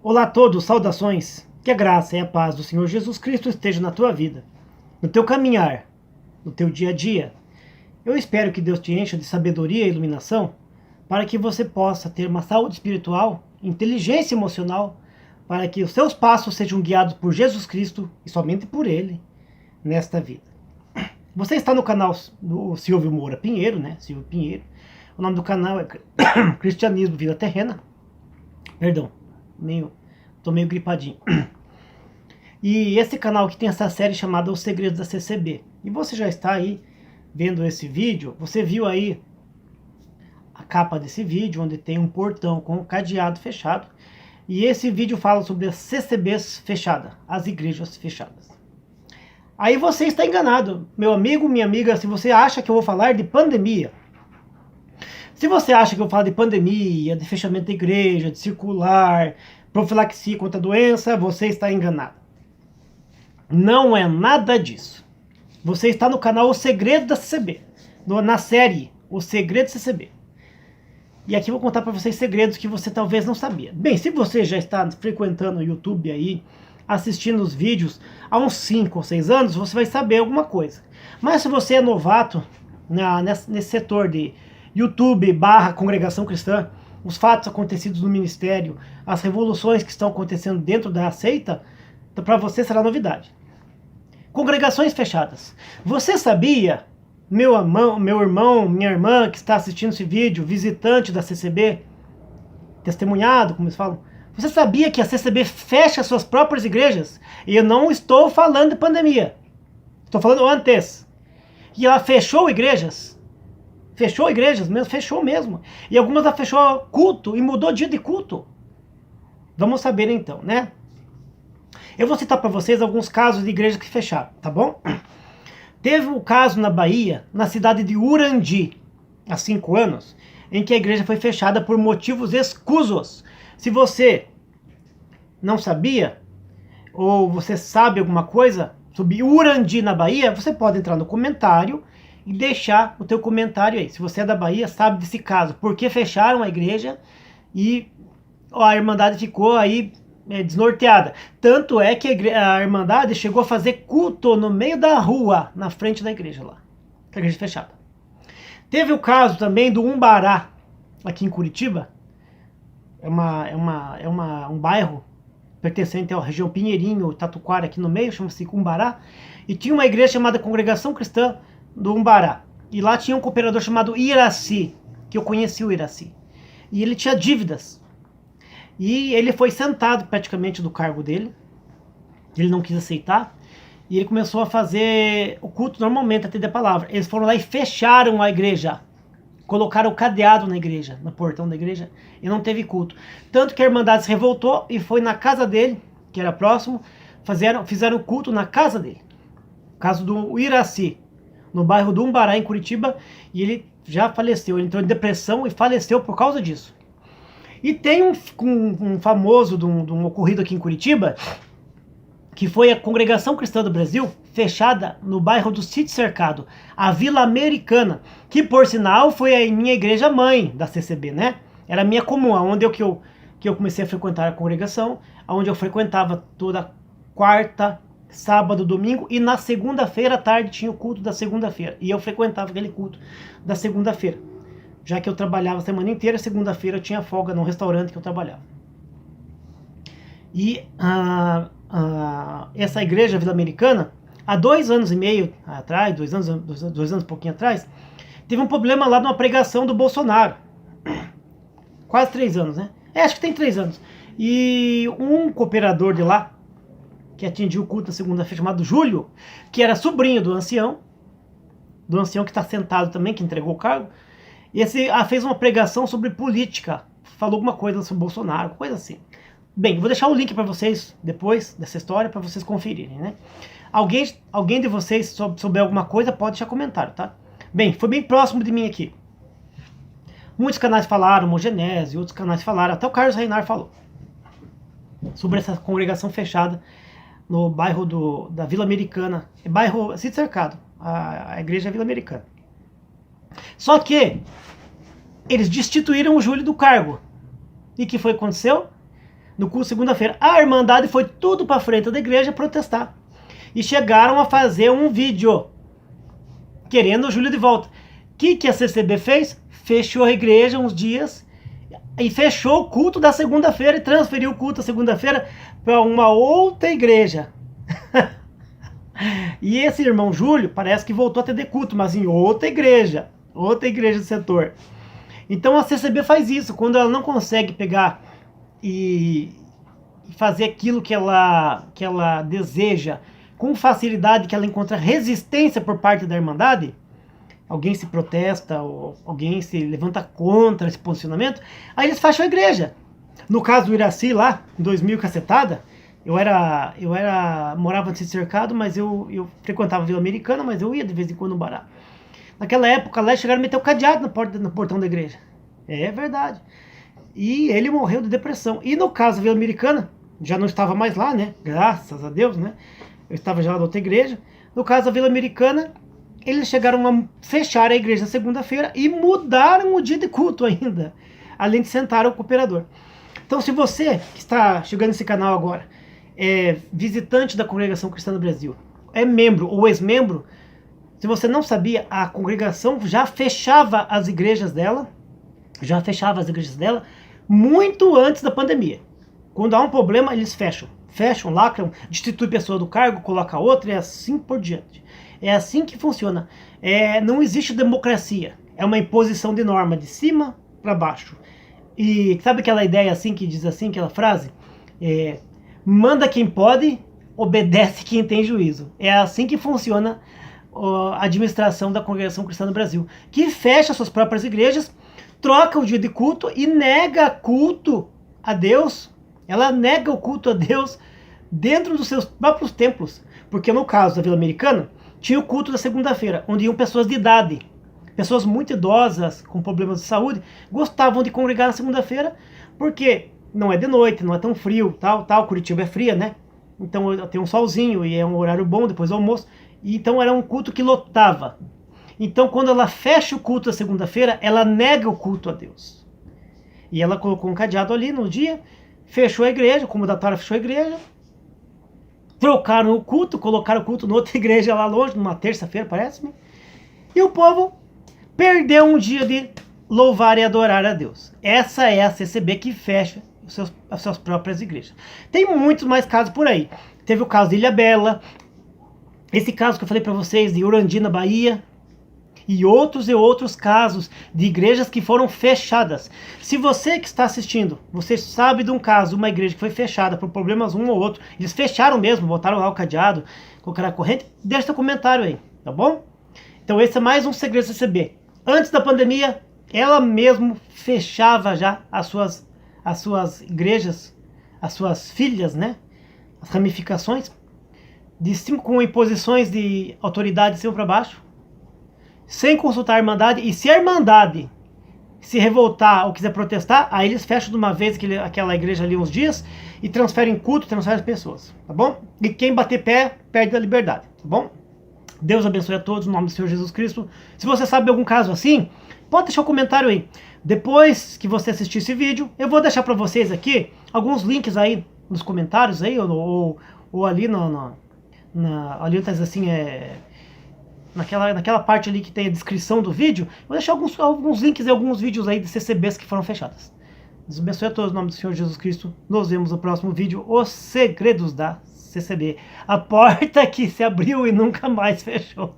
Olá a todos, saudações. Que a graça e a paz do Senhor Jesus Cristo estejam na tua vida, no teu caminhar, no teu dia a dia. Eu espero que Deus te encha de sabedoria e iluminação para que você possa ter uma saúde espiritual, inteligência emocional, para que os seus passos sejam guiados por Jesus Cristo e somente por Ele nesta vida. Você está no canal do Silvio Moura Pinheiro, né? Silvio Pinheiro. O nome do canal é Cristianismo Vida Terrena. Perdão, tô meio gripadinho. E esse canal que tem essa série chamada Os Segredos da CCB. E você já está aí vendo esse vídeo, você viu aí a capa desse vídeo, onde tem um portão com um cadeado fechado. E esse vídeo fala sobre as CCBs fechadas, as igrejas fechadas. Aí você está enganado, meu amigo, minha amiga, se você acha que eu vou falar de pandemia. Se você acha que eu falo de pandemia, de fechamento da igreja, de circular, profilaxia contra a doença, você está enganado. Não é nada disso. Você está no canal O Segredo da CCB, na série O Segredo da CCB. E aqui eu vou contar para vocês segredos que você talvez não sabia. Bem, se você já está frequentando o YouTube aí, assistindo os vídeos há uns 5 ou 6 anos, você vai saber alguma coisa. Mas se você é novato nesse setor de YouTube / congregação cristã, os fatos acontecidos no ministério, as revoluções que estão acontecendo dentro da seita, então para você será novidade. Congregações fechadas. Você sabia, meu irmão, minha irmã que está assistindo esse vídeo, visitante da CCB, testemunhado, como eles falam, você sabia que a CCB fecha suas próprias igrejas? E eu não estou falando de pandemia, estou falando antes. E ela fechou igrejas. Fechou igrejas mesmo, fechou mesmo. E algumas ela fechou culto e mudou dia de culto. Vamos saber então, né? Eu vou citar para vocês alguns casos de igrejas que fecharam, tá bom? Teve um caso na Bahia, na cidade de Urandi, há 5 anos, em que a igreja foi fechada por motivos escusos. Se você não sabia, ou você sabe alguma coisa sobre Urandi na Bahia, você pode entrar no comentário e deixar o teu comentário aí. Se você é da Bahia, sabe desse caso. Por que fecharam a igreja e a Irmandade ficou aí desnorteada. Tanto é que a Irmandade chegou a fazer culto no meio da rua, na frente da igreja lá. A igreja fechada. Teve o caso também do Umbará, aqui em Curitiba. Um bairro pertencente à região Pinheirinho, Tatuquara, aqui no meio, chama-se Umbará. E tinha uma igreja chamada Congregação Cristã do Umbará. E lá tinha um cooperador chamado Iraci, que eu conheci o Iraci. E ele tinha dívidas. E ele foi sentado praticamente do cargo dele. Ele não quis aceitar. E ele começou a fazer o culto normalmente, atender a palavra. Eles foram lá e fecharam a igreja. Colocaram o cadeado na igreja, no portão da igreja. E não teve culto. Tanto que a Irmandade se revoltou e foi na casa dele, que era próximo. Fizeram culto na casa dele. O caso do Iraci, no bairro do Umbará, em Curitiba. E ele já faleceu. Ele entrou em depressão e faleceu por causa disso. E tem um famoso de um ocorrido aqui em Curitiba, que foi a Congregação Cristã do Brasil, fechada no bairro do Sítio Cercado, a Vila Americana, que por sinal foi a minha igreja mãe da CCB, né? Era a minha comum, onde que eu comecei a frequentar a congregação, onde eu frequentava toda quarta, sábado, domingo, e na segunda-feira à tarde tinha o culto da segunda-feira, e eu frequentava aquele culto da segunda-feira. Já que eu trabalhava a semana inteira, segunda-feira eu tinha folga no restaurante que eu trabalhava. E essa igreja Vila Americana, há 2 anos e meio atrás, 2 anos e pouquinho atrás, teve um problema lá numa pregação do Bolsonaro. Quase 3 anos, né? Acho que tem 3 anos. E um cooperador de lá, que atingiu o culto na segunda-feira, chamado Júlio, que era sobrinho do ancião que está sentado também, que entregou o cargo, e esse fez uma pregação sobre política, falou alguma coisa sobre Bolsonaro, coisa assim. Bem, vou deixar o link para vocês depois dessa história, para vocês conferirem, né? Alguém de vocês souber alguma coisa, pode deixar comentário, tá? Bem, foi bem próximo de mim aqui. Muitos canais falaram, Mogenese, outros canais falaram, até o Carlos Reinar falou sobre essa congregação fechada no bairro da Vila Americana, bairro Sítio Cercado, a igreja Vila Americana. Só que eles destituíram o Júlio do cargo. E o que foi que aconteceu? no culto segunda-feira. A Irmandade foi tudo para frente da igreja protestar. E chegaram a fazer um vídeo querendo o Júlio de volta. O que a CCB fez? Fechou a igreja uns dias e fechou o culto da segunda-feira e transferiu o culto da segunda-feira para uma outra igreja. E esse irmão Júlio parece que voltou a ter culto, mas em outra igreja do setor. Então a CCB faz isso, quando ela não consegue pegar e fazer aquilo que ela deseja com facilidade, que ela encontra resistência por parte da Irmandade, alguém se protesta, ou alguém se levanta contra esse posicionamento, aí eles fecham a igreja. No caso do Iraci lá, em 2000 cacetada, eu morava nesse cercado, mas eu frequentava a Vila Americana, mas eu ia de vez em quando no Bará. Naquela época lá chegaram a meter o cadeado no portão da igreja. É verdade. E ele morreu de depressão. E no caso da Vila Americana, já não estava mais lá, né? Graças a Deus, né? Eu estava já na outra igreja. No caso da Vila Americana, eles chegaram a fechar a igreja na segunda-feira e mudaram o dia de culto ainda. Além de sentar o cooperador. Então, se você que está chegando nesse canal agora, é visitante da Congregação Cristã do Brasil, é membro ou ex-membro, se você não sabia, a congregação já fechava as igrejas dela, muito antes da pandemia. Quando há um problema, eles fecham, lacram, destitui pessoa do cargo, coloca outra e assim por diante. É assim que funciona. Não existe democracia, é uma imposição de norma de cima para baixo. E sabe aquela ideia assim que diz assim, aquela frase? Manda quem pode, obedece quem tem juízo. É assim que funciona a administração da Congregação Cristã do Brasil, que fecha suas próprias igrejas, troca o dia de culto e nega culto a Deus. Ela nega o culto a Deus dentro dos seus próprios templos. Porque no caso da Vila Americana, tinha o culto da segunda-feira, onde iam pessoas de idade. Pessoas muito idosas, com problemas de saúde, gostavam de congregar na segunda-feira, porque não é de noite, não é tão frio, tal. Curitiba é fria, né? Então tem um solzinho e é um horário bom depois do almoço. Então era um culto que lotava. Então quando ela fecha o culto da segunda-feira, ela nega o culto a Deus. E ela colocou um cadeado ali no dia, fechou a igreja, o comodatório fechou a igreja, trocaram o culto, colocaram o culto em outra igreja lá longe, numa terça-feira, parece-me. E o povo perdeu um dia de louvar e adorar a Deus. Essa é a CCB que fecha as suas próprias igrejas. Tem muitos mais casos por aí. Teve o caso de Ilhabela, esse caso que eu falei para vocês de Urandina, Bahia, e outros casos de igrejas que foram fechadas. Se você que está assistindo, você sabe de um caso, uma igreja que foi fechada por problemas um ou outro, eles fecharam mesmo, botaram lá o cadeado, colocaram a corrente, deixa seu comentário aí, tá bom? Então esse é mais um segredo CCB. Antes da pandemia, ela mesmo fechava já as suas igrejas, as suas filhas, né? As ramificações, com imposições de autoridade de cima para baixo, sem consultar a Irmandade. E se a Irmandade se revoltar ou quiser protestar, aí eles fecham de uma vez aquela igreja ali uns dias e transferem culto, transferem as pessoas, tá bom? E quem bater pé, perde a liberdade, tá bom? Deus abençoe a todos, no nome do Senhor Jesus Cristo. Se você sabe de algum caso assim, pode deixar um comentário aí. Depois que você assistir esse vídeo, eu vou deixar para vocês aqui alguns links aí nos comentários aí, ou ali ali tá assim, naquela parte ali que tem a descrição do vídeo. Vou deixar alguns links e alguns vídeos aí de CCBs que foram fechadas. Deus abençoe a todos, no nome do Senhor Jesus Cristo. Nos vemos no próximo vídeo, Os Segredos da CCB. A porta que se abriu e nunca mais fechou.